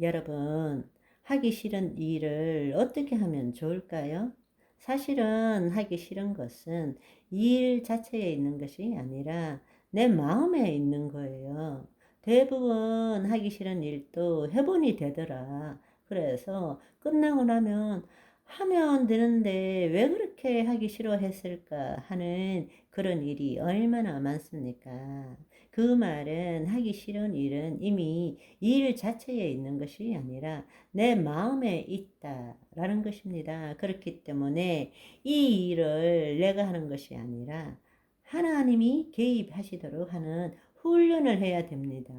여러분, 하기 싫은 일을 어떻게 하면 좋을까요? 사실은 하기 싫은 것은 일 자체에 있는 것이 아니라 내 마음에 있는 거예요. 대부분 하기 싫은 일도 해본이 되더라. 그래서 끝나고 나면 하면 되는데 왜 그렇게 하기 싫어했을까 하는 그런 일이 얼마나 많습니까? 그 말은 하기 싫은 일은 이미 일 자체에 있는 것이 아니라 내 마음에 있다라는 것입니다. 그렇기 때문에 이 일을 내가 하는 것이 아니라 하나님이 개입하시도록 하는 훈련을 해야 됩니다.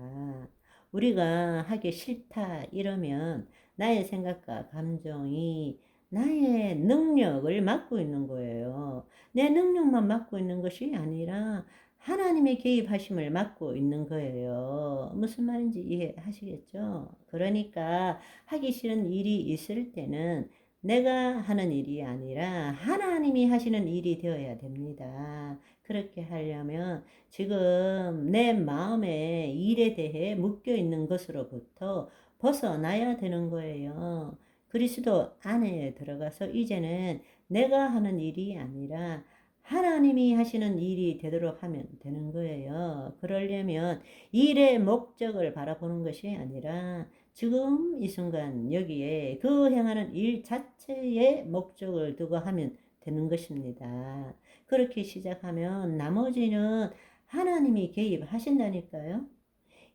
우리가 하기 싫다 이러면 나의 생각과 감정이 나의 능력을 막고 있는 거예요. 내 능력만 막고 있는 것이 아니라 하나님의 개입하심을 막고 있는 거예요. 무슨 말인지 이해하시겠죠? 그러니까 하기 싫은 일이 있을 때는 내가 하는 일이 아니라 하나님이 하시는 일이 되어야 됩니다. 그렇게 하려면 지금 내 마음에 일에 대해 묶여 있는 것으로부터 벗어나야 되는 거예요. 그리스도 안에 들어가서 이제는 내가 하는 일이 아니라 하나님이 하시는 일이 되도록 하면 되는 거예요. 그러려면 일의 목적을 바라보는 것이 아니라 지금 이 순간 여기에 그 행하는 일 자체의 목적을 두고 하면 되는 것입니다. 그렇게 시작하면 나머지는 하나님이 개입하신다니까요.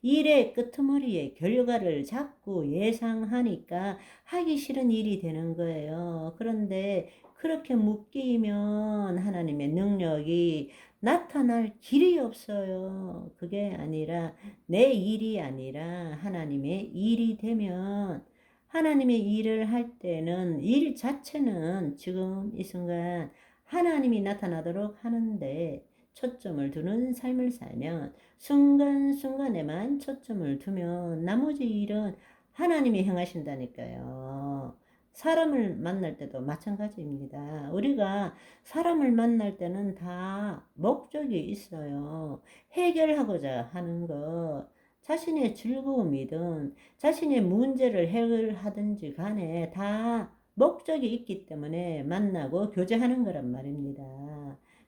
일의 끄트머리에 결과를 자꾸 예상하니까 하기 싫은 일이 되는 거예요. 그런데 그렇게 묶이면 하나님의 능력이 나타날 길이 없어요. 그게 아니라 내 일이 아니라 하나님의 일이 되면 하나님의 일을 할 때는 일 자체는 지금 이 순간 하나님이 나타나도록 하는데 초점을 두는 삶을 살면 순간순간에만 초점을 두면 나머지 일은 하나님이 행하신다니까요. 사람을 만날 때도 마찬가지입니다. 우리가 사람을 만날 때는 다 목적이 있어요. 해결하고자 하는 것, 자신의 즐거움이든 자신의 문제를 해결하든지 간에 다 목적이 있기 때문에 만나고 교제하는 거란 말입니다.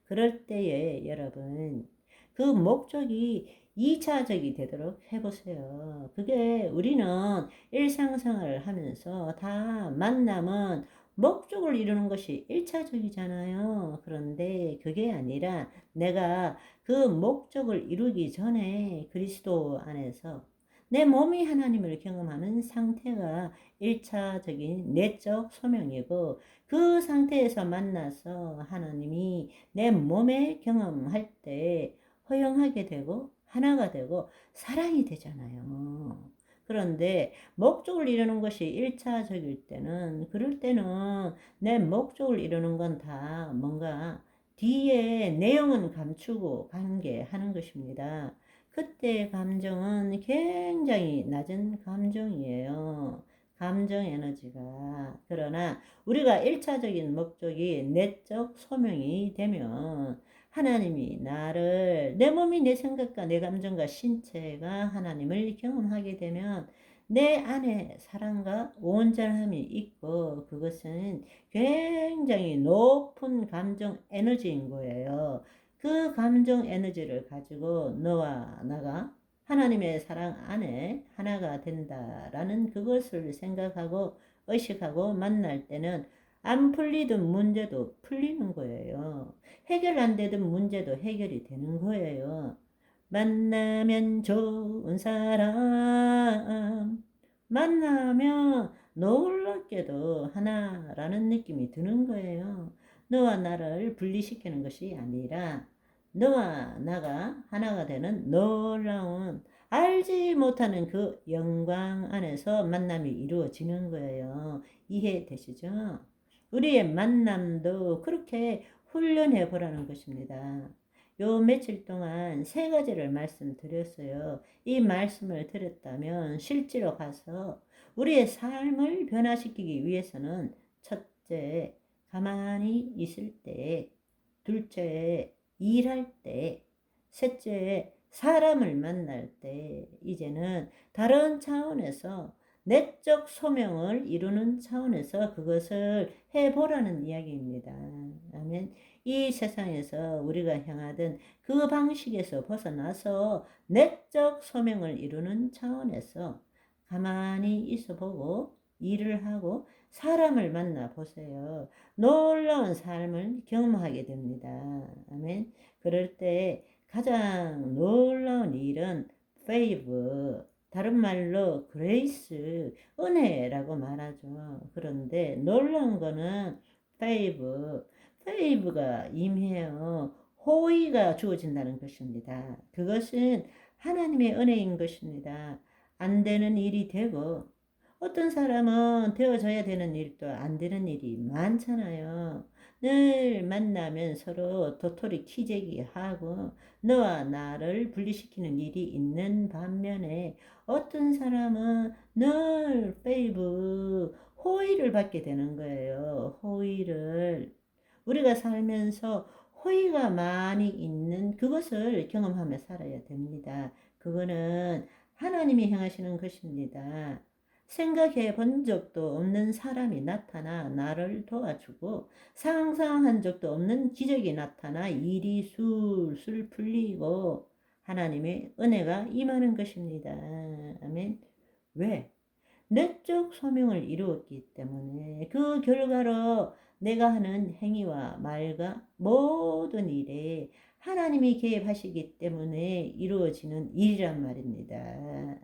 그럴 때에 여러분, 그 목적이 2차적이 되도록 해보세요. 그게 우리는 일상생활을 하면서 다 만남은 목적을 이루는 것이 1차적이잖아요. 그런데 그게 아니라 내가 그 목적을 이루기 전에 그리스도 안에서 내 몸이 하나님을 경험하는 상태가 1차적인 내적 소명이고 그 상태에서 만나서 하나님이 내 몸에 경험할 때 허용하게 되고 하나가 되고 사랑이 되잖아요. 그런데 목적을 이루는 것이 1차적일 때는 그럴 때는 내 목적을 이루는 건 다 뭔가 뒤에 내용은 감추고 관계하는 것입니다. 그때의 감정은 굉장히 낮은 감정이에요. 감정 에너지가. 그러나 우리가 1차적인 목적이 내적 소명이 되면 하나님이 나를 내 몸이 내 생각과 내 감정과 신체가 하나님을 경험하게 되면 내 안에 사랑과 온전함이 있고 그것은 굉장히 높은 감정 에너지인 거예요. 그 감정 에너지를 가지고 너와 나가 하나님의 사랑 안에 하나가 된다라는 그것을 생각하고 의식하고 만날 때는 안 풀리던 문제도 풀리는 거예요. 해결 안 되던 문제도 해결이 되는 거예요. 만나면 좋은 사람, 만나면 놀랍게도 하나라는 느낌이 드는 거예요. 너와 나를 분리시키는 것이 아니라 너와 나가 하나가 되는 놀라운 알지 못하는 그 영광 안에서 만남이 이루어지는 거예요. 이해되시죠? 우리의 만남도 그렇게 훈련해 보라는 것입니다. 요 며칠 동안 세 가지를 말씀드렸어요. 이 말씀을 들었다면 실제로 가서 우리의 삶을 변화시키기 위해서는 첫째, 가만히 있을 때, 둘째, 일할 때, 셋째, 사람을 만날 때, 이제는 다른 차원에서 내적 소명을 이루는 차원에서 그것을 해보라는 이야기입니다. 아멘. 이 세상에서 우리가 향하던 그 방식에서 벗어나서 내적 소명을 이루는 차원에서 가만히 있어보고 일을 하고 사람을 만나 보세요. 놀라운 삶을 경험하게 됩니다. 아멘. 그럴 때 가장 놀라운 일은 favor, 다른 말로 그레이스, 은혜라고 말하죠. 그런데 놀라운 거는 favor가 임해요. 호의가 주어진다는 것입니다. 그것은 하나님의 은혜인 것입니다. 안 되는 일이 되고 어떤 사람은 되어져야 되는 일도 안 되는 일이 많잖아요. 늘 만나면 서로 도토리 키재기하고 너와 나를 분리시키는 일이 있는 반면에 어떤 사람은 늘 페이브 호의를 받게 되는 거예요. 호의를 우리가 살면서 호의가 많이 있는 그것을 경험하며 살아야 됩니다. 그거는 하나님이 행하시는 것입니다. 생각해 본 적도 없는 사람이 나타나 나를 도와주고 상상한 적도 없는 기적이 나타나 일이 술술 풀리고 하나님의 은혜가 임하는 것입니다. 아멘. 왜? 내적 소명을 이루었기 때문에 그 결과로 내가 하는 행위와 말과 모든 일에 하나님이 개입하시기 때문에 이루어지는 일이란 말입니다.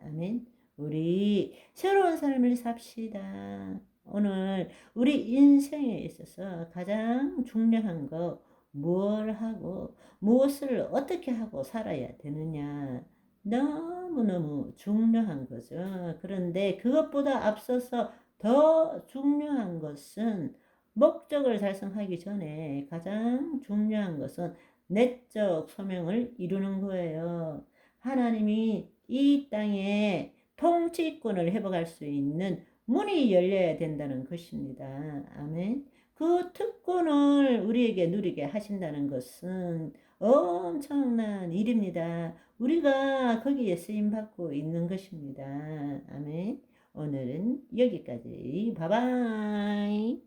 아멘. 우리 새로운 삶을 삽시다. 오늘 우리 인생에 있어서 가장 중요한 거 뭘 하고 무엇을 어떻게 하고 살아야 되느냐. 너무너무 중요한 거죠. 그런데 그것보다 앞서서 더 중요한 것은 목적을 달성하기 전에 가장 중요한 것은 내적 소명을 이루는 거예요. 하나님이 이 땅에 통치권을 회복할 수 있는 문이 열려야 된다는 것입니다. 아멘. 그 특권을 우리에게 누리게 하신다는 것은 엄청난 일입니다. 우리가 거기에 쓰임받고 있는 것입니다. 아멘. 오늘은 여기까지. 바이바이.